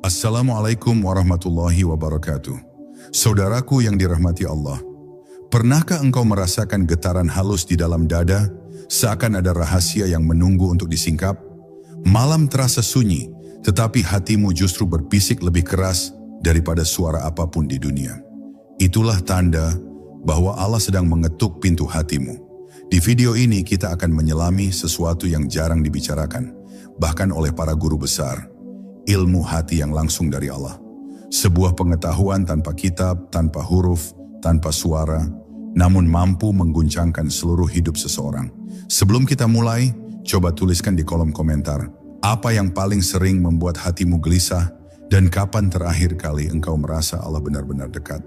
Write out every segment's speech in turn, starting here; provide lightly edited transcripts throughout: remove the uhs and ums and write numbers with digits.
Assalamualaikum warahmatullahi wabarakatuh. Saudaraku yang dirahmati Allah, pernahkah engkau merasakan getaran halus di dalam dada, seakan ada rahasia yang menunggu untuk disingkap? Malam terasa sunyi, tetapi hatimu justru berbisik lebih keras daripada suara apapun di dunia. Itulah tanda bahwa Allah sedang mengetuk pintu hatimu. Di video ini kita akan menyelami sesuatu yang jarang dibicarakan, bahkan oleh para guru besar. Ilmu hati yang langsung dari Allah. Sebuah pengetahuan tanpa kitab, tanpa huruf, tanpa suara, namun mampu mengguncangkan seluruh hidup seseorang. Sebelum kita mulai, coba tuliskan di kolom komentar, apa yang paling sering membuat hatimu gelisah dan kapan terakhir kali engkau merasa Allah benar-benar dekat.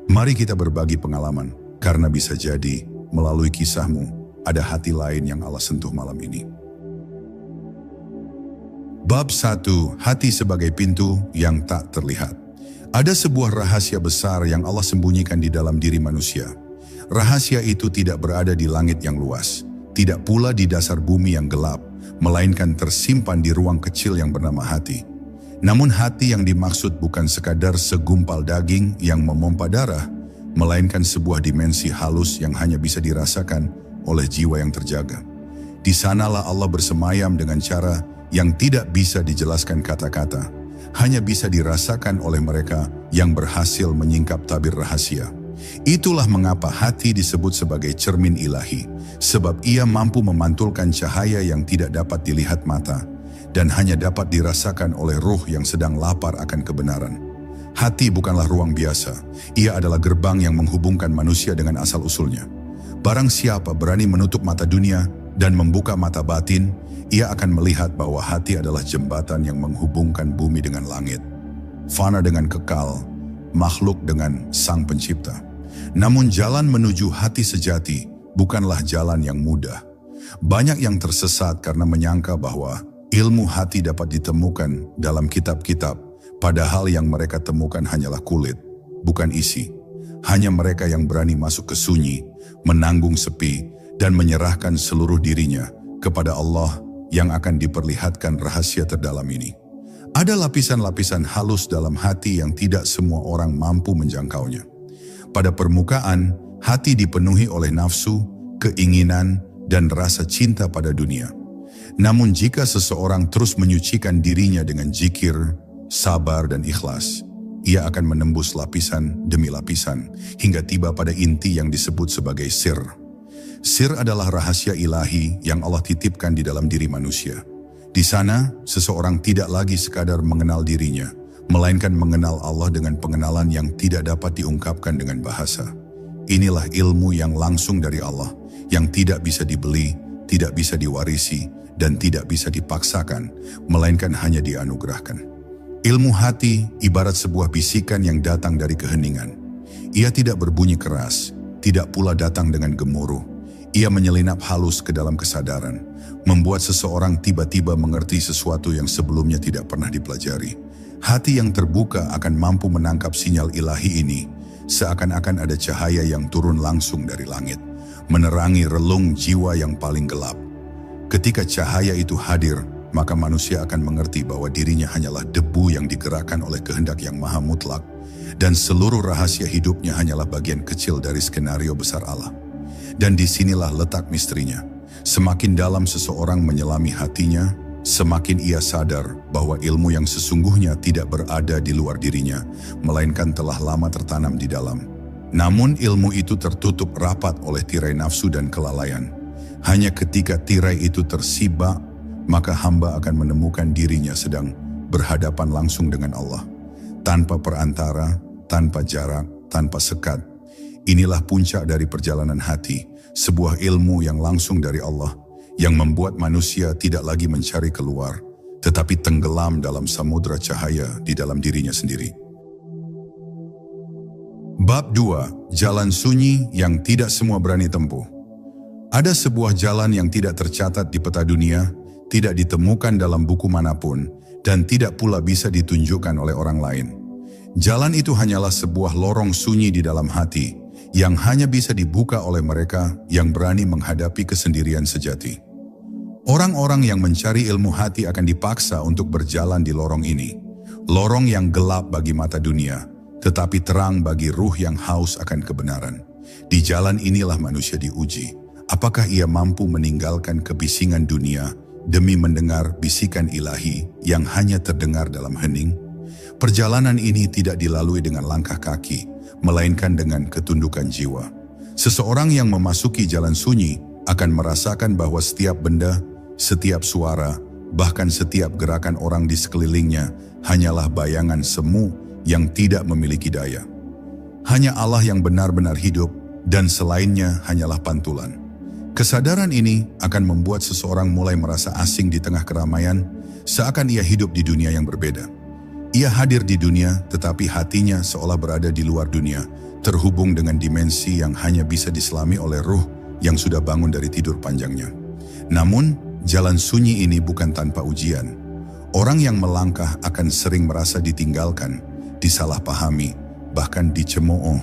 Mari kita berbagi pengalaman, karena bisa jadi melalui kisahmu ada hati lain yang Allah sentuh malam ini. Bab 1. Hati sebagai pintu yang tak terlihat. Ada sebuah rahasia besar yang Allah sembunyikan di dalam diri manusia. Rahasia itu tidak berada di langit yang luas, tidak pula di dasar bumi yang gelap, melainkan tersimpan di ruang kecil yang bernama hati. Namun hati yang dimaksud bukan sekadar segumpal daging yang memompa darah, melainkan sebuah dimensi halus yang hanya bisa dirasakan oleh jiwa yang terjaga. Di sanalah Allah bersemayam dengan cara yang tidak bisa dijelaskan kata-kata, hanya bisa dirasakan oleh mereka yang berhasil menyingkap tabir rahasia. Itulah mengapa hati disebut sebagai cermin ilahi, sebab ia mampu memantulkan cahaya yang tidak dapat dilihat mata, dan hanya dapat dirasakan oleh ruh yang sedang lapar akan kebenaran. Hati bukanlah ruang biasa, ia adalah gerbang yang menghubungkan manusia dengan asal-usulnya. Barang siapa berani menutup mata dunia dan membuka mata batin, ia akan melihat bahwa hati adalah jembatan yang menghubungkan bumi dengan langit, fana dengan kekal, makhluk dengan Sang Pencipta. Namun jalan menuju hati sejati bukanlah jalan yang mudah. Banyak yang tersesat karena menyangka bahwa ilmu hati dapat ditemukan dalam kitab-kitab, padahal yang mereka temukan hanyalah kulit, bukan isi. Hanya mereka yang berani masuk ke sunyi, menanggung sepi, dan menyerahkan seluruh dirinya kepada Allah yang akan diperlihatkan rahasia terdalam ini. Ada lapisan-lapisan halus dalam hati yang tidak semua orang mampu menjangkaunya. Pada permukaan, hati dipenuhi oleh nafsu, keinginan, dan rasa cinta pada dunia. Namun jika seseorang terus menyucikan dirinya dengan zikir, sabar, dan ikhlas, ia akan menembus lapisan demi lapisan hingga tiba pada inti yang disebut sebagai sir. Sir adalah rahasia ilahi yang Allah titipkan di dalam diri manusia. Di sana, seseorang tidak lagi sekadar mengenal dirinya, melainkan mengenal Allah dengan pengenalan yang tidak dapat diungkapkan dengan bahasa. Inilah ilmu yang langsung dari Allah, yang tidak bisa dibeli, tidak bisa diwarisi, dan tidak bisa dipaksakan, melainkan hanya dianugerahkan. Ilmu hati ibarat sebuah bisikan yang datang dari keheningan. Ia tidak berbunyi keras, tidak pula datang dengan gemuruh. Ia menyelinap halus ke dalam kesadaran, membuat seseorang tiba-tiba mengerti sesuatu yang sebelumnya tidak pernah dipelajari. Hati yang terbuka akan mampu menangkap sinyal ilahi ini, seakan-akan ada cahaya yang turun langsung dari langit, menerangi relung jiwa yang paling gelap. Ketika cahaya itu hadir, maka manusia akan mengerti bahwa dirinya hanyalah debu yang digerakkan oleh kehendak yang maha mutlak, dan seluruh rahasia hidupnya hanyalah bagian kecil dari skenario besar Allah. Dan disinilah letak misterinya. Semakin dalam seseorang menyelami hatinya, semakin ia sadar bahwa ilmu yang sesungguhnya tidak berada di luar dirinya, melainkan telah lama tertanam di dalam. Namun ilmu itu tertutup rapat oleh tirai nafsu dan kelalaian. Hanya ketika tirai itu tersibak, maka hamba akan menemukan dirinya sedang berhadapan langsung dengan Allah. Tanpa perantara, tanpa jarak, tanpa sekat. Inilah puncak dari perjalanan hati, sebuah ilmu yang langsung dari Allah, yang membuat manusia tidak lagi mencari keluar, tetapi tenggelam dalam samudra cahaya di dalam dirinya sendiri. Bab 2. Jalan sunyi yang tidak semua berani tempuh. Ada sebuah jalan yang tidak tercatat di peta dunia, tidak ditemukan dalam buku manapun, dan tidak pula bisa ditunjukkan oleh orang lain. Jalan itu hanyalah sebuah lorong sunyi di dalam hati, yang hanya bisa dibuka oleh mereka yang berani menghadapi kesendirian sejati. Orang-orang yang mencari ilmu hati akan dipaksa untuk berjalan di lorong ini. lorong yang gelap bagi mata dunia, tetapi terang bagi ruh yang haus akan kebenaran. Di jalan inilah manusia diuji. Apakah ia mampu meninggalkan kebisingan dunia demi mendengar bisikan ilahi yang hanya terdengar dalam hening? Perjalanan ini tidak dilalui dengan langkah kaki, melainkan dengan ketundukan jiwa. Seseorang yang memasuki jalan sunyi akan merasakan bahwa setiap benda, setiap suara, bahkan setiap gerakan orang di sekelilingnya hanyalah bayangan semu yang tidak memiliki daya. Hanya Allah yang benar-benar hidup dan selainnya hanyalah pantulan. Kesadaran ini akan membuat seseorang mulai merasa asing di tengah keramaian, seakan ia hidup di dunia yang berbeda. Ia hadir di dunia, tetapi hatinya seolah berada di luar dunia, terhubung dengan dimensi yang hanya bisa diselami oleh ruh yang sudah bangun dari tidur panjangnya. Namun, jalan sunyi ini bukan tanpa ujian. Orang yang melangkah akan sering merasa ditinggalkan, disalahpahami, bahkan dicemooh.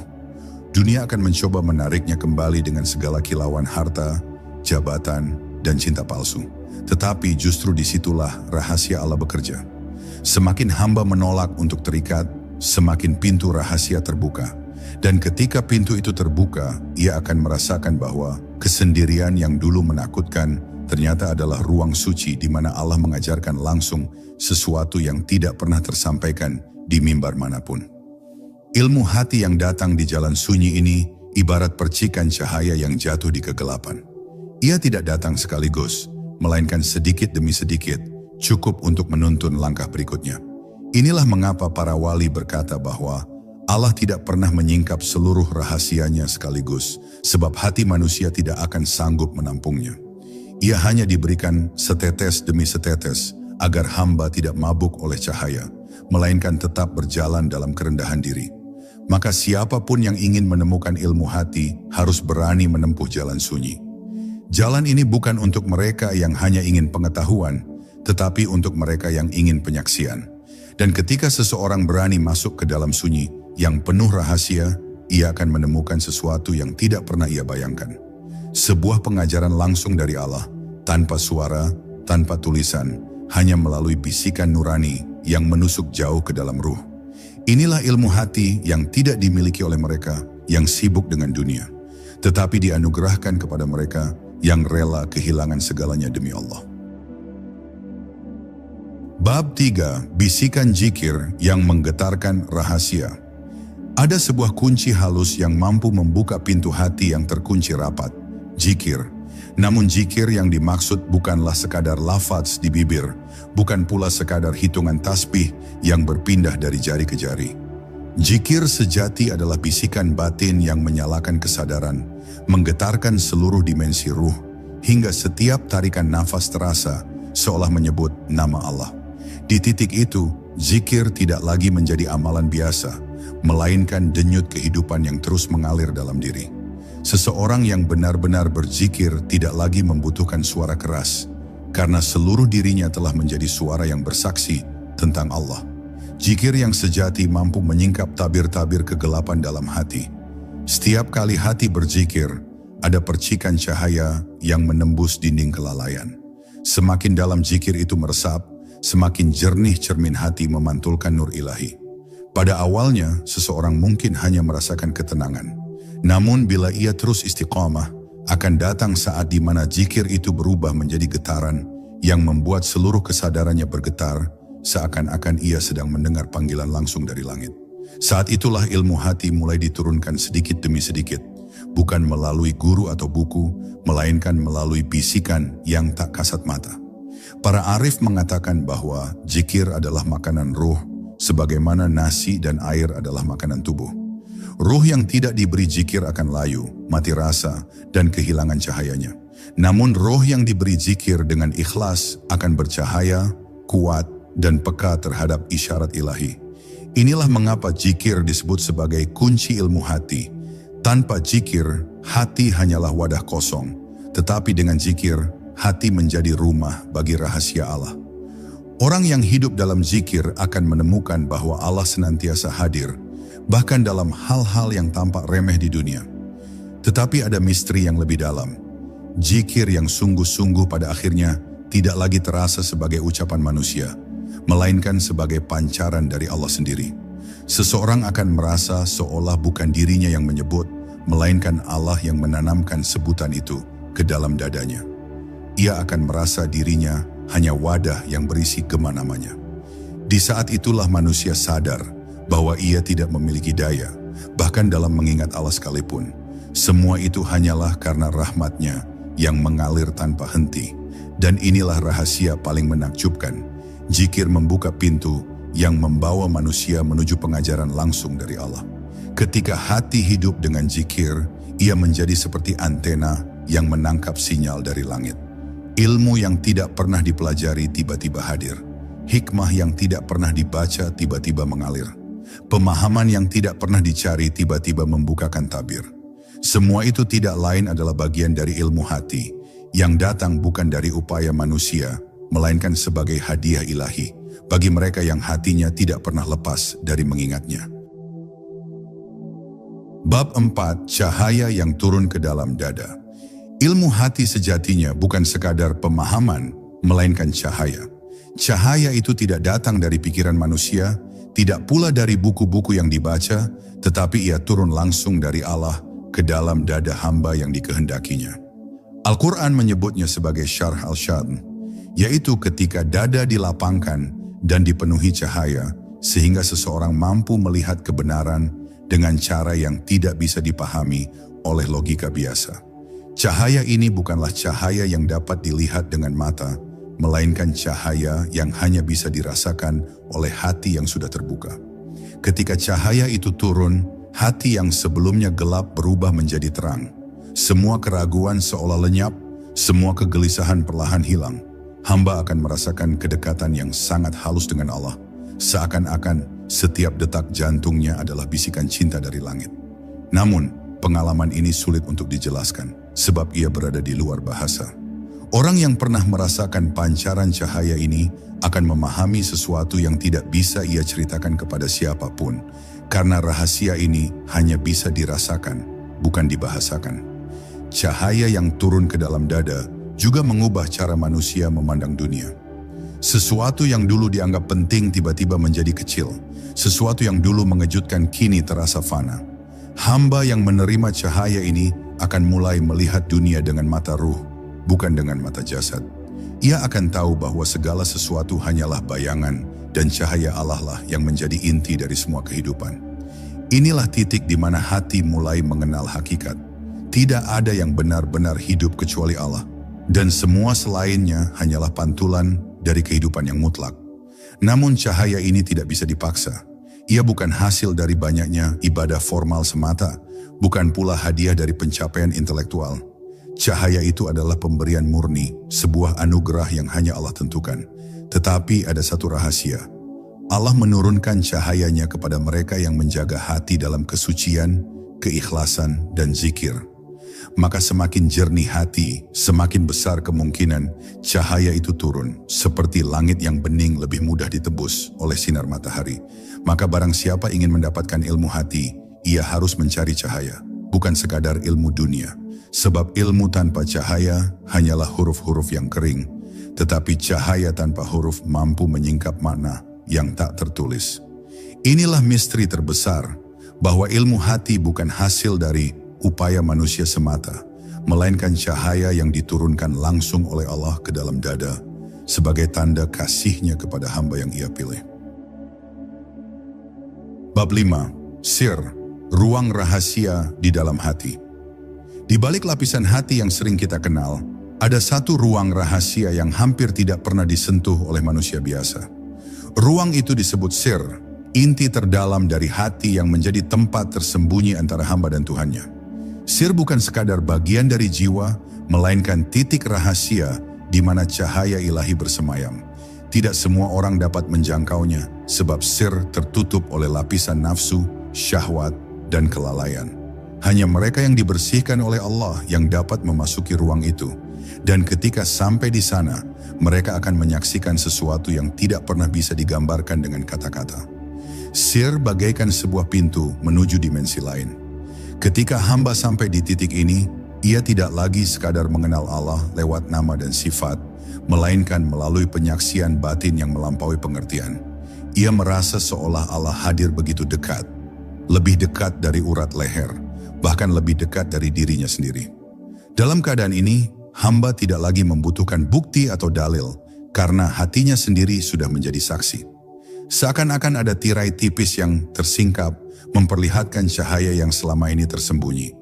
Dunia akan mencoba menariknya kembali dengan segala kilauan harta, jabatan, dan cinta palsu. Tetapi justru disitulah rahasia Allah bekerja. Semakin hamba menolak untuk terikat, semakin pintu rahasia terbuka. Dan ketika pintu itu terbuka, ia akan merasakan bahwa kesendirian yang dulu menakutkan ternyata adalah ruang suci di mana Allah mengajarkan langsung sesuatu yang tidak pernah tersampaikan di mimbar manapun. Ilmu hati yang datang di jalan sunyi ini ibarat percikan cahaya yang jatuh di kegelapan. Ia tidak datang sekaligus, melainkan sedikit demi sedikit, cukup untuk menuntun langkah berikutnya. Inilah mengapa para wali berkata bahwa Allah tidak pernah menyingkap seluruh rahasianya sekaligus, sebab hati manusia tidak akan sanggup menampungnya. Ia hanya diberikan setetes demi setetes, agar hamba tidak mabuk oleh cahaya, melainkan tetap berjalan dalam kerendahan diri. Maka siapapun yang ingin menemukan ilmu hati harus berani menempuh jalan sunyi. Jalan ini bukan untuk mereka yang hanya ingin pengetahuan, tetapi untuk mereka yang ingin penyaksian. Dan ketika seseorang berani masuk ke dalam sunyi yang penuh rahasia, ia akan menemukan sesuatu yang tidak pernah ia bayangkan. Sebuah pengajaran langsung dari Allah, tanpa suara, tanpa tulisan, hanya melalui bisikan nurani yang menusuk jauh ke dalam ruh. Inilah ilmu hati yang tidak dimiliki oleh mereka yang sibuk dengan dunia, tetapi dianugerahkan kepada mereka yang rela kehilangan segalanya demi Allah. Bab 3. Bisikan zikir yang menggetarkan rahasia. Ada sebuah kunci halus yang mampu membuka pintu hati yang terkunci rapat, zikir. Namun zikir yang dimaksud bukanlah sekadar lafaz di bibir, bukan pula sekadar hitungan tasbih yang berpindah dari jari ke jari. Zikir sejati adalah bisikan batin yang menyalakan kesadaran, menggetarkan seluruh dimensi ruh, hingga setiap tarikan nafas terasa seolah menyebut nama Allah. Di titik itu, zikir tidak lagi menjadi amalan biasa, melainkan denyut kehidupan yang terus mengalir dalam diri. Seseorang yang benar-benar berzikir tidak lagi membutuhkan suara keras, karena seluruh dirinya telah menjadi suara yang bersaksi tentang Allah. Zikir yang sejati mampu menyingkap tabir-tabir kegelapan dalam hati. Setiap kali hati berzikir, ada percikan cahaya yang menembus dinding kelalaian. Semakin dalam zikir itu meresap, semakin jernih cermin hati memantulkan nur ilahi. Pada awalnya, seseorang mungkin hanya merasakan ketenangan. Namun bila ia terus istiqamah, akan datang saat di mana zikir itu berubah menjadi getaran yang membuat seluruh kesadarannya bergetar, seakan-akan ia sedang mendengar panggilan langsung dari langit. Saat itulah ilmu hati mulai diturunkan sedikit demi sedikit, bukan melalui guru atau buku, melainkan melalui bisikan yang tak kasat mata. Para arif mengatakan bahwa zikir adalah makanan ruh, sebagaimana nasi dan air adalah makanan tubuh. Ruh yang tidak diberi zikir akan layu, mati rasa, dan kehilangan cahayanya. Namun roh yang diberi zikir dengan ikhlas akan bercahaya, kuat, dan peka terhadap isyarat ilahi. Inilah mengapa zikir disebut sebagai kunci ilmu hati. Tanpa zikir, hati hanyalah wadah kosong. Tetapi dengan zikir, hati menjadi rumah bagi rahasia Allah. Orang yang hidup dalam zikir akan menemukan bahwa Allah senantiasa hadir, bahkan dalam hal-hal yang tampak remeh di dunia. Tetapi ada misteri yang lebih dalam. Zikir yang sungguh-sungguh pada akhirnya tidak lagi terasa sebagai ucapan manusia, melainkan sebagai pancaran dari Allah sendiri. Seseorang akan merasa seolah bukan dirinya yang menyebut, melainkan Allah yang menanamkan sebutan itu ke dalam dadanya. Ia akan merasa dirinya hanya wadah yang berisi gema namanya. Di saat itulah manusia sadar bahwa ia tidak memiliki daya, bahkan dalam mengingat Allah sekalipun. Semua itu hanyalah karena rahmat-Nya yang mengalir tanpa henti. Dan inilah rahasia paling menakjubkan. Zikir membuka pintu yang membawa manusia menuju pengajaran langsung dari Allah. Ketika hati hidup dengan zikir, ia menjadi seperti antena yang menangkap sinyal dari langit. Ilmu yang tidak pernah dipelajari tiba-tiba hadir. Hikmah yang tidak pernah dibaca tiba-tiba mengalir. Pemahaman yang tidak pernah dicari tiba-tiba membukakan tabir. Semua itu tidak lain adalah bagian dari ilmu hati, yang datang bukan dari upaya manusia, melainkan sebagai hadiah ilahi bagi mereka yang hatinya tidak pernah lepas dari mengingatnya. Bab 4. Cahaya yang turun ke dalam dada. Ilmu hati sejatinya bukan sekadar pemahaman, melainkan cahaya. Cahaya itu tidak datang dari pikiran manusia, tidak pula dari buku-buku yang dibaca, tetapi ia turun langsung dari Allah ke dalam dada hamba yang dikehendakinya. Al-Quran menyebutnya sebagai syarh al-syadn, yaitu ketika dada dilapangkan dan dipenuhi cahaya, sehingga seseorang mampu melihat kebenaran dengan cara yang tidak bisa dipahami oleh logika biasa. Cahaya ini bukanlah cahaya yang dapat dilihat dengan mata, melainkan cahaya yang hanya bisa dirasakan oleh hati yang sudah terbuka. Ketika cahaya itu turun, hati yang sebelumnya gelap berubah menjadi terang. Semua keraguan seolah lenyap, semua kegelisahan perlahan hilang. Hamba akan merasakan kedekatan yang sangat halus dengan Allah, seakan-akan setiap detak jantungnya adalah bisikan cinta dari langit. Namun, pengalaman ini sulit untuk dijelaskan, sebab ia berada di luar bahasa. Orang yang pernah merasakan pancaran cahaya ini akan memahami sesuatu yang tidak bisa ia ceritakan kepada siapapun, karena rahasia ini hanya bisa dirasakan, bukan dibahasakan. Cahaya yang turun ke dalam dada juga mengubah cara manusia memandang dunia. Sesuatu yang dulu dianggap penting tiba-tiba menjadi kecil. Sesuatu yang dulu mengejutkan kini terasa fana. Hamba yang menerima cahaya ini akan mulai melihat dunia dengan mata ruh, bukan dengan mata jasad. Ia akan tahu bahwa segala sesuatu hanyalah bayangan dan cahaya Allah lah yang menjadi inti dari semua kehidupan. Inilah titik di mana hati mulai mengenal hakikat. Tidak ada yang benar-benar hidup kecuali Allah, dan semua selainnya hanyalah pantulan dari kehidupan yang mutlak. Namun cahaya ini tidak bisa dipaksa. Ia bukan hasil dari banyaknya ibadah formal semata, bukan pula hadiah dari pencapaian intelektual. Cahaya itu adalah pemberian murni, sebuah anugerah yang hanya Allah tentukan. Tetapi ada satu rahasia. Allah menurunkan cahayanya kepada mereka yang menjaga hati dalam kesucian, keikhlasan, dan zikir. Maka semakin jernih hati, semakin besar kemungkinan cahaya itu turun, seperti langit yang bening lebih mudah ditebus oleh sinar matahari. Maka barang siapa ingin mendapatkan ilmu hati, ia harus mencari cahaya, bukan sekadar ilmu dunia. Sebab ilmu tanpa cahaya hanyalah huruf-huruf yang kering, tetapi cahaya tanpa huruf mampu menyingkap makna yang tak tertulis. Inilah misteri terbesar, bahwa ilmu hati bukan hasil dari upaya manusia semata, melainkan cahaya yang diturunkan langsung oleh Allah ke dalam dada, sebagai tanda kasih-Nya kepada hamba yang Ia pilih. Bab 5. Sir, ruang rahasia di dalam hati. Di balik lapisan hati yang sering kita kenal, ada satu ruang rahasia yang hampir tidak pernah disentuh oleh manusia biasa. Ruang itu disebut sir, inti terdalam dari hati yang menjadi tempat tersembunyi antara hamba dan Tuhannya. Sir bukan sekadar bagian dari jiwa, melainkan titik rahasia di mana cahaya ilahi bersemayam. Tidak semua orang dapat menjangkaunya, sebab sir tertutup oleh lapisan nafsu, syahwat, dan kelalaian. Hanya mereka yang dibersihkan oleh Allah yang dapat memasuki ruang itu. Dan ketika sampai di sana, mereka akan menyaksikan sesuatu yang tidak pernah bisa digambarkan dengan kata-kata. Sir bagaikan sebuah pintu menuju dimensi lain. Ketika hamba sampai di titik ini, ia tidak lagi sekadar mengenal Allah lewat nama dan sifat, melainkan melalui penyaksian batin yang melampaui pengertian. Ia merasa seolah Allah hadir begitu dekat, lebih dekat dari urat leher, bahkan lebih dekat dari dirinya sendiri. Dalam keadaan ini, hamba tidak lagi membutuhkan bukti atau dalil, karena hatinya sendiri sudah menjadi saksi. Seakan-akan ada tirai tipis yang tersingkap, memperlihatkan cahaya yang selama ini tersembunyi.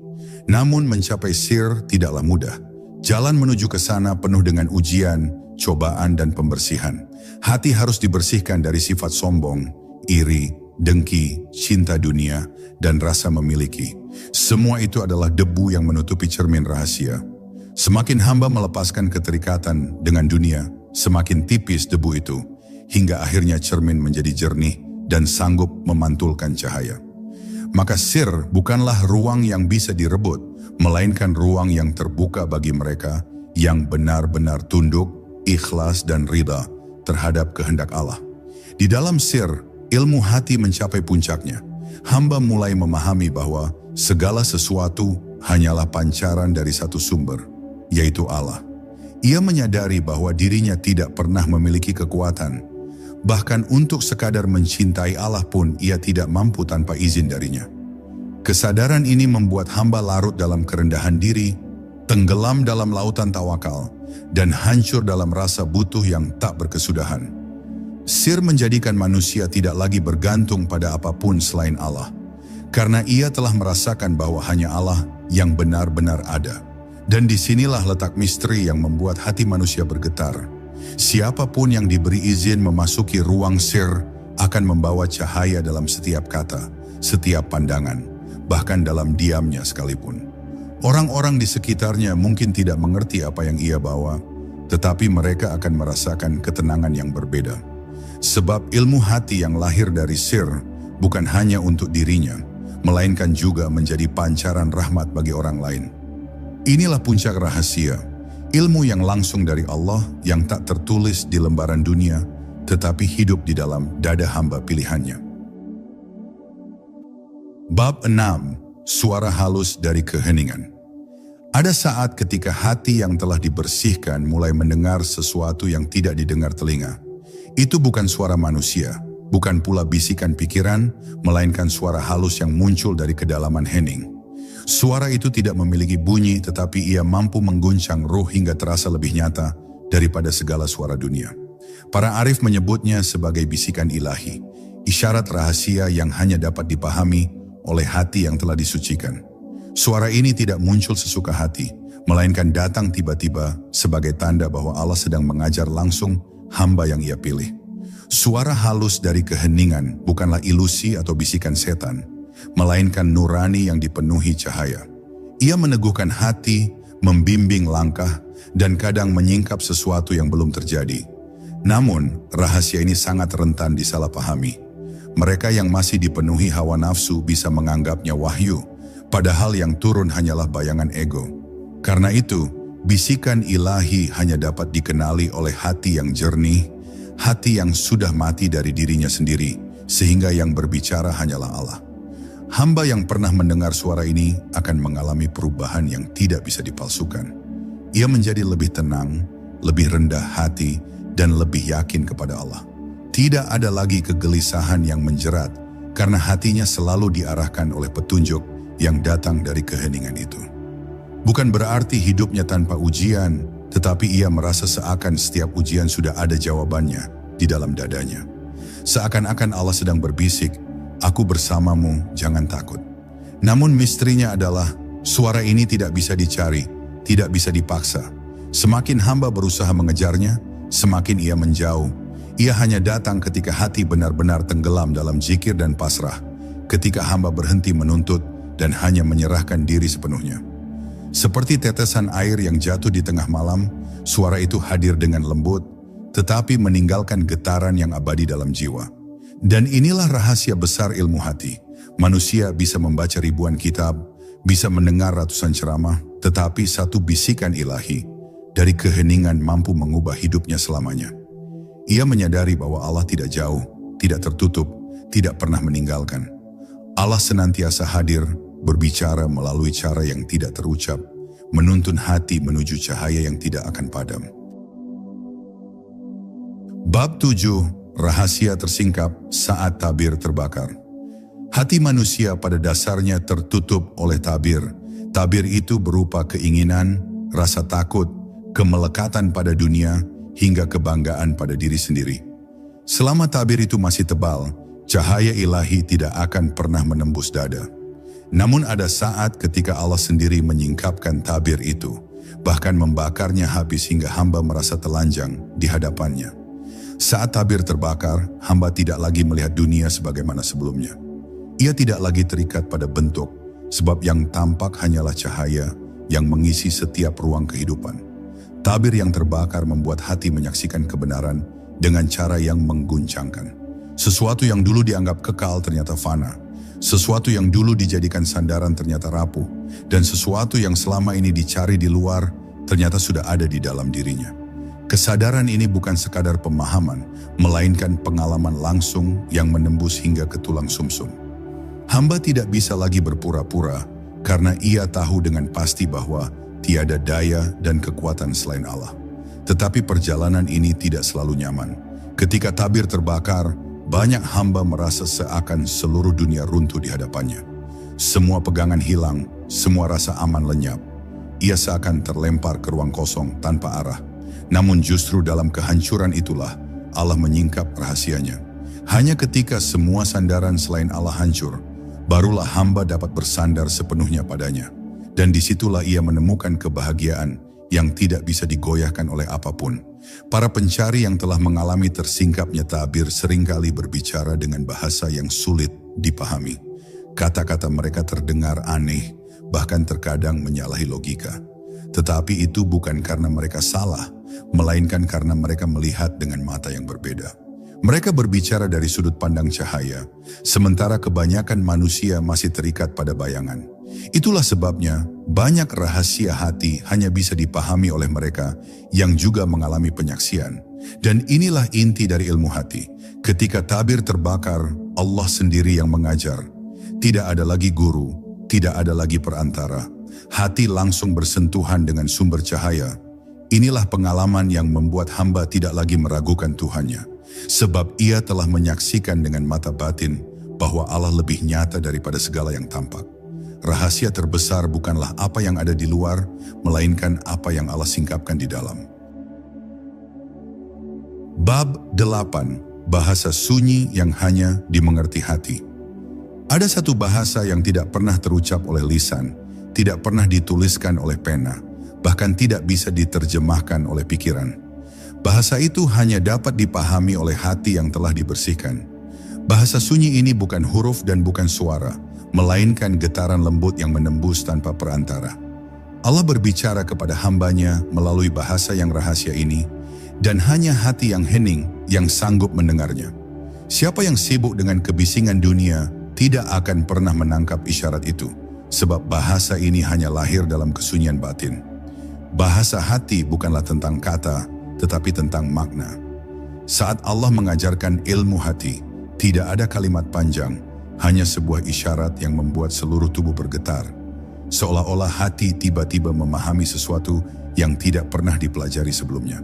Namun mencapai sir tidaklah mudah. Jalan menuju ke sana penuh dengan ujian, cobaan, dan pembersihan. Hati harus dibersihkan dari sifat sombong, iri, dengki, cinta dunia, dan rasa memiliki. Semua itu adalah debu yang menutupi cermin rahasia. Semakin hamba melepaskan keterikatan dengan dunia, semakin tipis debu itu, hingga akhirnya cermin menjadi jernih dan sanggup memantulkan cahaya. Maka sir bukanlah ruang yang bisa direbut, melainkan ruang yang terbuka bagi mereka yang benar-benar tunduk, ikhlas, dan ridha terhadap kehendak Allah. Di dalam sir, ilmu hati mencapai puncaknya. Hamba mulai memahami bahwa segala sesuatu hanyalah pancaran dari satu sumber, yaitu Allah. Ia menyadari bahwa dirinya tidak pernah memiliki kekuatan. Bahkan untuk sekadar mencintai Allah pun ia tidak mampu tanpa izin darinya. Kesadaran ini membuat hamba larut dalam kerendahan diri, tenggelam dalam lautan tawakal, dan hancur dalam rasa butuh yang tak berkesudahan. Sir menjadikan manusia tidak lagi bergantung pada apapun selain Allah, karena ia telah merasakan bahwa hanya Allah yang benar-benar ada. Dan disinilah letak misteri yang membuat hati manusia bergetar. Siapapun yang diberi izin memasuki ruang sir akan membawa cahaya dalam setiap kata, setiap pandangan, bahkan dalam diamnya sekalipun. Orang-orang di sekitarnya mungkin tidak mengerti apa yang ia bawa, tetapi mereka akan merasakan ketenangan yang berbeda. Sebab ilmu hati yang lahir dari sir bukan hanya untuk dirinya, melainkan juga menjadi pancaran rahmat bagi orang lain. Inilah puncak rahasia, ilmu yang langsung dari Allah yang tak tertulis di lembaran dunia, tetapi hidup di dalam dada hamba pilihannya. Bab 6. Suara halus dari keheningan. Ada saat ketika hati yang telah dibersihkan mulai mendengar sesuatu yang tidak didengar telinga. Itu bukan suara manusia, bukan pula bisikan pikiran, melainkan suara halus yang muncul dari kedalaman hening. Suara itu tidak memiliki bunyi, tetapi ia mampu mengguncang ruh hingga terasa lebih nyata daripada segala suara dunia. Para arif menyebutnya sebagai bisikan ilahi, isyarat rahasia yang hanya dapat dipahami oleh hati yang telah disucikan. Suara ini tidak muncul sesuka hati, melainkan datang tiba-tiba sebagai tanda bahwa Allah sedang mengajar langsung hamba yang ia pilih. Suara halus dari keheningan bukanlah ilusi atau bisikan setan, melainkan nurani yang dipenuhi cahaya. Ia meneguhkan hati, membimbing langkah, dan kadang menyingkap sesuatu yang belum terjadi. Namun, rahasia ini sangat rentan disalahpahami. Mereka yang masih dipenuhi hawa nafsu bisa menganggapnya wahyu, padahal yang turun hanyalah bayangan ego. Karena itu, bisikan ilahi hanya dapat dikenali oleh hati yang jernih, hati yang sudah mati dari dirinya sendiri, sehingga yang berbicara hanyalah Allah. Hamba yang pernah mendengar suara ini akan mengalami perubahan yang tidak bisa dipalsukan. Ia menjadi lebih tenang, lebih rendah hati, dan lebih yakin kepada Allah. Tidak ada lagi kegelisahan yang menjerat, karena hatinya selalu diarahkan oleh petunjuk yang datang dari keheningan itu. Bukan berarti hidupnya tanpa ujian, tetapi ia merasa seakan setiap ujian sudah ada jawabannya di dalam dadanya. Seakan-akan Allah sedang berbisik, "Aku bersamamu, jangan takut." Namun misterinya adalah, suara ini tidak bisa dicari, tidak bisa dipaksa. Semakin hamba berusaha mengejarnya, semakin ia menjauh. Ia hanya datang ketika hati benar-benar tenggelam dalam zikir dan pasrah, ketika hamba berhenti menuntut dan hanya menyerahkan diri sepenuhnya. Seperti tetesan air yang jatuh di tengah malam, suara itu hadir dengan lembut, tetapi meninggalkan getaran yang abadi dalam jiwa. Dan inilah rahasia besar ilmu hati. Manusia bisa membaca ribuan kitab, bisa mendengar ratusan ceramah, tetapi satu bisikan ilahi dari keheningan mampu mengubah hidupnya selamanya. Ia menyadari bahwa Allah tidak jauh, tidak tertutup, tidak pernah meninggalkan. Allah senantiasa hadir, berbicara melalui cara yang tidak terucap, menuntun hati menuju cahaya yang tidak akan padam. Bab 7. Rahasia tersingkap saat tabir terbakar. Hati manusia pada dasarnya tertutup oleh tabir. Tabir itu berupa keinginan, rasa takut, kemelekatan pada dunia, hingga kebanggaan pada diri sendiri. Selama tabir itu masih tebal, cahaya ilahi tidak akan pernah menembus dada. Namun ada saat ketika Allah sendiri menyingkapkan tabir itu, bahkan membakarnya habis hingga hamba merasa telanjang di hadapannya. Saat tabir terbakar, hamba tidak lagi melihat dunia sebagaimana sebelumnya. Ia tidak lagi terikat pada bentuk, sebab yang tampak hanyalah cahaya yang mengisi setiap ruang kehidupan. Tabir yang terbakar membuat hati menyaksikan kebenaran dengan cara yang mengguncangkan. Sesuatu yang dulu dianggap kekal ternyata fana. Sesuatu yang dulu dijadikan sandaran ternyata rapuh. Dan sesuatu yang selama ini dicari di luar ternyata sudah ada di dalam dirinya. Kesadaran ini bukan sekadar pemahaman, melainkan pengalaman langsung yang menembus hingga ke tulang sumsum. Hamba tidak bisa lagi berpura-pura karena ia tahu dengan pasti bahwa tiada daya dan kekuatan selain Allah. Tetapi perjalanan ini tidak selalu nyaman. Ketika tabir terbakar, banyak hamba merasa seakan seluruh dunia runtuh di hadapannya. Semua pegangan hilang, semua rasa aman lenyap. Ia seakan terlempar ke ruang kosong tanpa arah. Namun justru dalam kehancuran itulah Allah menyingkap rahasianya. Hanya ketika semua sandaran selain Allah hancur, barulah hamba dapat bersandar sepenuhnya padanya. Dan disitulah ia menemukan kebahagiaan yang tidak bisa digoyahkan oleh apapun. Para pencari yang telah mengalami tersingkapnya tabir seringkali berbicara dengan bahasa yang sulit dipahami. Kata-kata mereka terdengar aneh, bahkan terkadang menyalahi logika. Tetapi itu bukan karena mereka salah, melainkan karena mereka melihat dengan mata yang berbeda. Mereka berbicara dari sudut pandang cahaya, sementara kebanyakan manusia masih terikat pada bayangan. Itulah sebabnya banyak rahasia hati hanya bisa dipahami oleh mereka yang juga mengalami penyaksian. Dan inilah inti dari ilmu hati. Ketika tabir terbakar, Allah sendiri yang mengajar. Tidak ada lagi guru, tidak ada lagi perantara. Hati langsung bersentuhan dengan sumber cahaya. Inilah pengalaman yang membuat hamba tidak lagi meragukan Tuhannya. Sebab ia telah menyaksikan dengan mata batin bahwa Allah lebih nyata daripada segala yang tampak. Rahasia terbesar bukanlah apa yang ada di luar, melainkan apa yang Allah singkapkan di dalam. Bab 8. Bahasa sunyi yang hanya dimengerti hati. Ada satu bahasa yang tidak pernah terucap oleh lisan, tidak pernah dituliskan oleh pena, bahkan tidak bisa diterjemahkan oleh pikiran. Bahasa itu hanya dapat dipahami oleh hati yang telah dibersihkan. Bahasa sunyi ini bukan huruf dan bukan suara, melainkan getaran lembut yang menembus tanpa perantara. Allah berbicara kepada hambanya melalui bahasa yang rahasia ini, dan hanya hati yang hening yang sanggup mendengarnya. Siapa yang sibuk dengan kebisingan dunia tidak akan pernah menangkap isyarat itu, sebab bahasa ini hanya lahir dalam kesunyian batin. Bahasa hati bukanlah tentang kata, tetapi tentang makna. Saat Allah mengajarkan ilmu hati, tidak ada kalimat panjang, hanya sebuah isyarat yang membuat seluruh tubuh bergetar. Seolah-olah hati tiba-tiba memahami sesuatu yang tidak pernah dipelajari sebelumnya.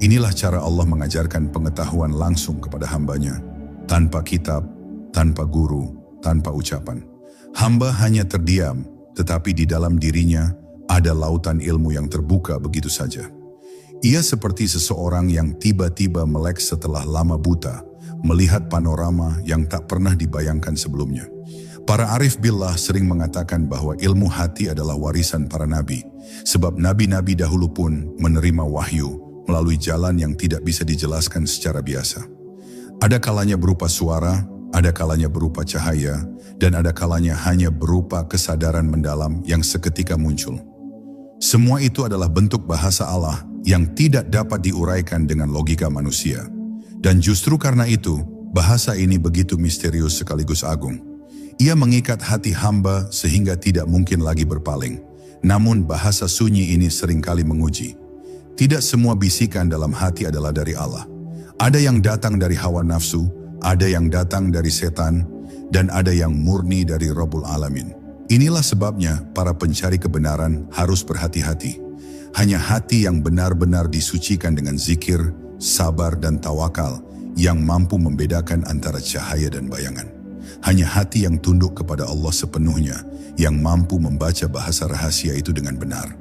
Inilah cara Allah mengajarkan pengetahuan langsung kepada hambanya, tanpa kitab, tanpa guru, tanpa ucapan. Hamba hanya terdiam, tetapi di dalam dirinya ada lautan ilmu yang terbuka begitu saja. Ia seperti seseorang yang tiba-tiba melek setelah lama buta, melihat panorama yang tak pernah dibayangkan sebelumnya. Para arif billah sering mengatakan bahwa ilmu hati adalah warisan para nabi, sebab nabi-nabi dahulu pun menerima wahyu melalui jalan yang tidak bisa dijelaskan secara biasa. Ada kalanya berupa suara, ada kalanya berupa cahaya, dan ada kalanya hanya berupa kesadaran mendalam yang seketika muncul. Semua itu adalah bentuk bahasa Allah yang tidak dapat diuraikan dengan logika manusia. Dan justru karena itu, bahasa ini begitu misterius sekaligus agung. Ia mengikat hati hamba sehingga tidak mungkin lagi berpaling. Namun bahasa sunyi ini seringkali menguji. Tidak semua bisikan dalam hati adalah dari Allah. Ada yang datang dari hawa nafsu, ada yang datang dari setan, dan ada yang murni dari Rabbul Alamin. Inilah sebabnya para pencari kebenaran harus berhati-hati. Hanya hati yang benar-benar disucikan dengan zikir, sabar dan tawakal yang mampu membedakan antara cahaya dan bayangan. Hanya hati yang tunduk kepada Allah sepenuhnya yang mampu membaca bahasa rahasia itu dengan benar.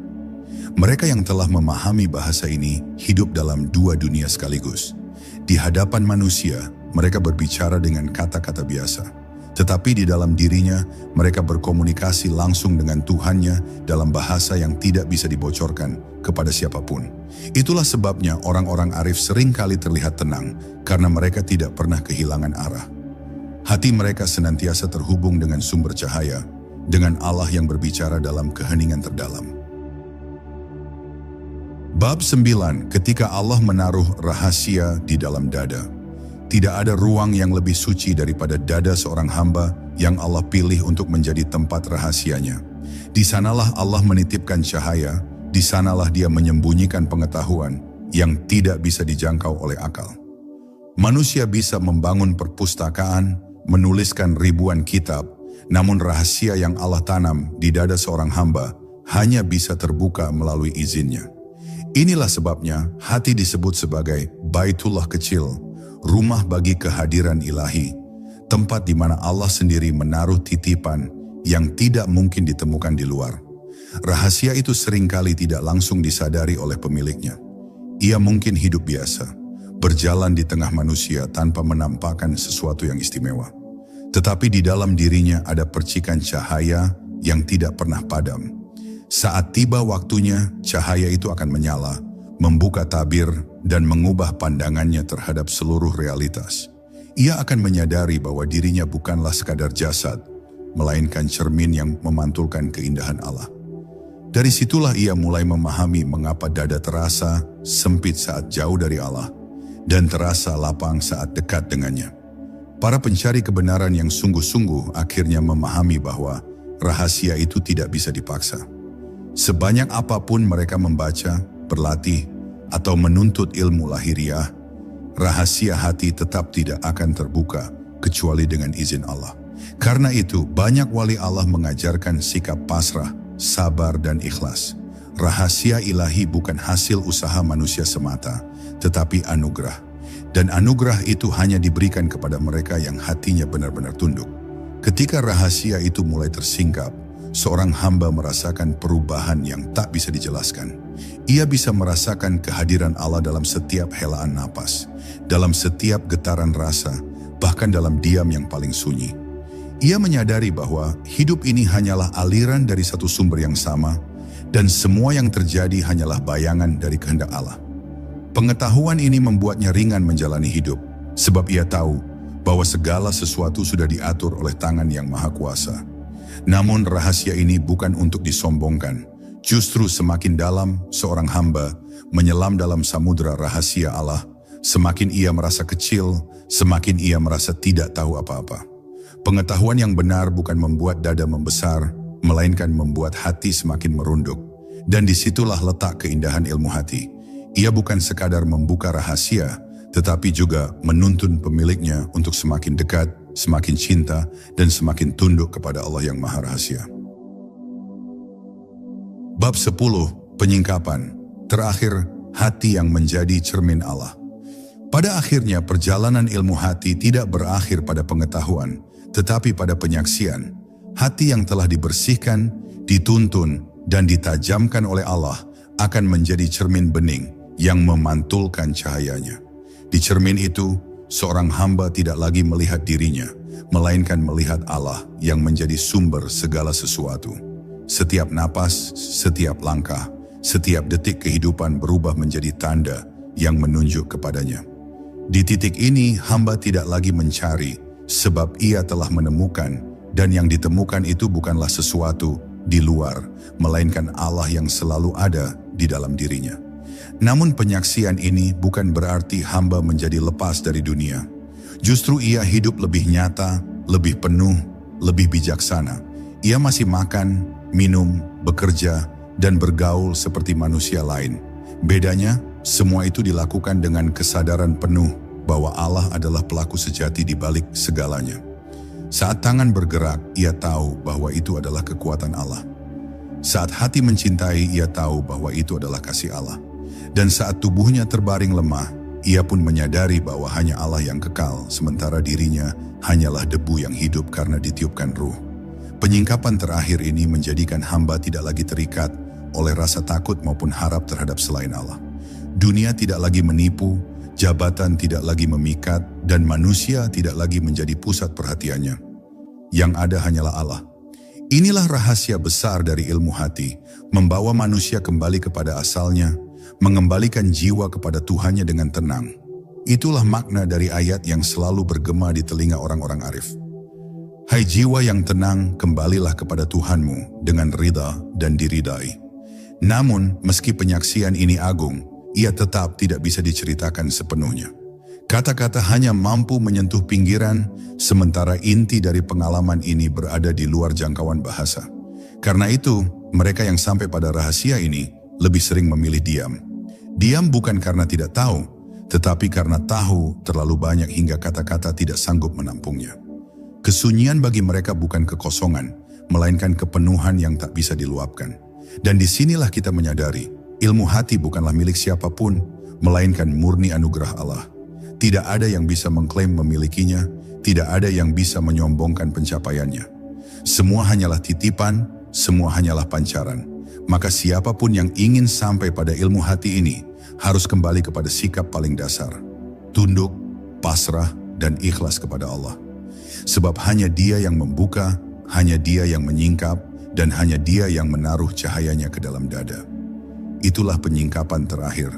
Mereka yang telah memahami bahasa ini hidup dalam dua dunia sekaligus. Di hadapan manusia, mereka berbicara dengan kata-kata biasa. Tetapi di dalam dirinya, mereka berkomunikasi langsung dengan Tuhannya dalam bahasa yang tidak bisa dibocorkan kepada siapapun. Itulah sebabnya orang-orang arif seringkali terlihat tenang, karena mereka tidak pernah kehilangan arah. Hati mereka senantiasa terhubung dengan sumber cahaya, dengan Allah yang berbicara dalam keheningan terdalam. Bab 9, ketika Allah menaruh rahasia di dalam dada. Tidak ada ruang yang lebih suci daripada dada seorang hamba yang Allah pilih untuk menjadi tempat rahasianya. Di sanalah Allah menitipkan cahaya, di sanalah Dia menyembunyikan pengetahuan yang tidak bisa dijangkau oleh akal. Manusia bisa membangun perpustakaan, menuliskan ribuan kitab, namun rahasia yang Allah tanam di dada seorang hamba hanya bisa terbuka melalui izinnya. Inilah sebabnya hati disebut sebagai Baitullah kecil, rumah bagi kehadiran ilahi, tempat di mana Allah sendiri menaruh titipan yang tidak mungkin ditemukan di luar. Rahasia itu seringkali tidak langsung disadari oleh pemiliknya. Ia mungkin hidup biasa, berjalan di tengah manusia tanpa menampakkan sesuatu yang istimewa. Tetapi di dalam dirinya ada percikan cahaya yang tidak pernah padam. Saat tiba waktunya, cahaya itu akan menyala, membuka tabir dan mengubah pandangannya terhadap seluruh realitas. Ia akan menyadari bahwa dirinya bukanlah sekadar jasad, melainkan cermin yang memantulkan keindahan Allah. Dari situlah ia mulai memahami mengapa dada terasa sempit saat jauh dari Allah dan terasa lapang saat dekat dengannya. Para pencari kebenaran yang sungguh-sungguh akhirnya memahami bahwa rahasia itu tidak bisa dipaksa. Sebanyak apapun mereka membaca, berlatih, atau menuntut ilmu lahiriah, rahasia hati tetap tidak akan terbuka kecuali dengan izin Allah. Karena itu, banyak wali Allah mengajarkan sikap pasrah, sabar, dan ikhlas. Rahasia ilahi bukan hasil usaha manusia semata, tetapi anugerah. Dan anugerah itu hanya diberikan kepada mereka yang hatinya benar-benar tunduk. Ketika rahasia itu mulai tersingkap, seorang hamba merasakan perubahan yang tak bisa dijelaskan. Ia bisa merasakan kehadiran Allah dalam setiap helaan napas, dalam setiap getaran rasa, bahkan dalam diam yang paling sunyi. Ia menyadari bahwa hidup ini hanyalah aliran dari satu sumber yang sama, dan semua yang terjadi hanyalah bayangan dari kehendak Allah. Pengetahuan ini membuatnya ringan menjalani hidup, sebab ia tahu bahwa segala sesuatu sudah diatur oleh tangan yang maha kuasa. Namun rahasia ini bukan untuk disombongkan. Justru semakin dalam seorang hamba menyelam dalam samudera rahasia Allah, semakin ia merasa kecil, semakin ia merasa tidak tahu apa-apa. Pengetahuan yang benar bukan membuat dada membesar, melainkan membuat hati semakin merunduk. Dan disitulah letak keindahan ilmu hati. Ia bukan sekadar membuka rahasia, tetapi juga menuntun pemiliknya untuk semakin dekat, semakin cinta, dan semakin tunduk kepada Allah yang Maha Rahasia. Bab 10, Penyingkapan. Terakhir, hati yang menjadi cermin Allah. Pada akhirnya perjalanan ilmu hati tidak berakhir pada pengetahuan, tetapi pada penyaksian. Hati yang telah dibersihkan, dituntun, dan ditajamkan oleh Allah akan menjadi cermin bening yang memantulkan cahayanya. Di cermin itu, seorang hamba tidak lagi melihat dirinya, melainkan melihat Allah yang menjadi sumber segala sesuatu. Setiap napas, setiap langkah, setiap detik kehidupan berubah menjadi tanda yang menunjuk kepadanya. Di titik ini, hamba tidak lagi mencari, sebab ia telah menemukan, dan yang ditemukan itu bukanlah sesuatu di luar, melainkan Allah yang selalu ada di dalam dirinya. Namun penyaksian ini bukan berarti hamba menjadi lepas dari dunia. Justru ia hidup lebih nyata, lebih penuh, lebih bijaksana. Ia masih makan, minum, bekerja, dan bergaul seperti manusia lain. Bedanya, semua itu dilakukan dengan kesadaran penuh bahwa Allah adalah pelaku sejati di balik segalanya. Saat tangan bergerak, ia tahu bahwa itu adalah kekuatan Allah. Saat hati mencintai, ia tahu bahwa itu adalah kasih Allah. Dan saat tubuhnya terbaring lemah, Ia pun menyadari bahwa hanya Allah yang kekal, sementara dirinya hanyalah debu yang hidup karena ditiupkan ruh. Penyingkapan terakhir ini menjadikan hamba tidak lagi terikat oleh rasa takut maupun harap terhadap selain Allah. Dunia tidak lagi menipu, jabatan tidak lagi memikat, dan manusia tidak lagi menjadi pusat perhatiannya. Yang ada hanyalah Allah. Inilah rahasia besar dari ilmu hati, membawa manusia kembali kepada asalnya, mengembalikan jiwa kepada Tuhannya dengan tenang. Itulah makna dari ayat yang selalu bergema di telinga orang-orang arif. Hai jiwa yang tenang, kembalilah kepada Tuhanmu dengan ridha dan diridai. Namun, meski penyaksian ini agung, ia tetap tidak bisa diceritakan sepenuhnya. Kata-kata hanya mampu menyentuh pinggiran, sementara inti dari pengalaman ini berada di luar jangkauan bahasa. Karena itu, mereka yang sampai pada rahasia ini lebih sering memilih diam. Diam bukan karena tidak tahu, tetapi karena tahu terlalu banyak hingga kata-kata tidak sanggup menampungnya. Kesunyian bagi mereka bukan kekosongan, melainkan kepenuhan yang tak bisa diluapkan. Dan disinilah kita menyadari, ilmu hati bukanlah milik siapapun, melainkan murni anugerah Allah. Tidak ada yang bisa mengklaim memilikinya, tidak ada yang bisa menyombongkan pencapaiannya. Semua hanyalah titipan, semua hanyalah pancaran. Maka siapapun yang ingin sampai pada ilmu hati ini, harus kembali kepada sikap paling dasar. Tunduk, pasrah, dan ikhlas kepada Allah. Sebab hanya Dia yang membuka, hanya Dia yang menyingkap, dan hanya Dia yang menaruh cahayanya ke dalam dada. Itulah penyingkapan terakhir,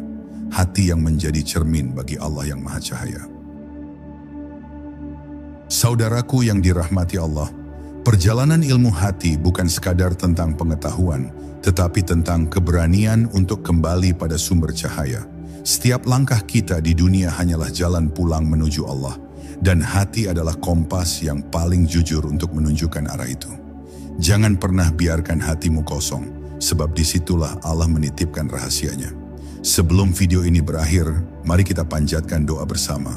hati yang menjadi cermin bagi Allah yang Maha Cahaya. Saudaraku yang dirahmati Allah, perjalanan ilmu hati bukan sekadar tentang pengetahuan, tetapi tentang keberanian untuk kembali pada sumber cahaya. Setiap langkah kita di dunia hanyalah jalan pulang menuju Allah, dan hati adalah kompas yang paling jujur untuk menunjukkan arah itu. Jangan pernah biarkan hatimu kosong, sebab disitulah Allah menitipkan rahasianya. Sebelum video ini berakhir, mari kita panjatkan doa bersama.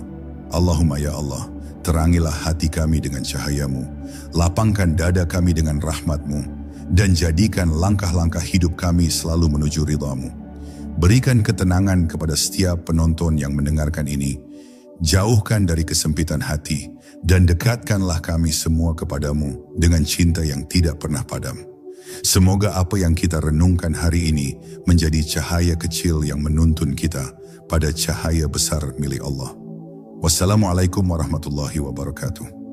Allahumma ya Allah, terangilah hati kami dengan cahaya-Mu, lapangkan dada kami dengan rahmat-Mu, dan jadikan langkah-langkah hidup kami selalu menuju ridha-Mu. Berikan ketenangan kepada setiap penonton yang mendengarkan ini, jauhkan dari kesempitan hati, dan dekatkanlah kami semua kepadamu dengan cinta yang tidak pernah padam. Semoga apa yang kita renungkan hari ini menjadi cahaya kecil yang menuntun kita pada cahaya besar milik Allah. Wassalamualaikum warahmatullahi wabarakatuh.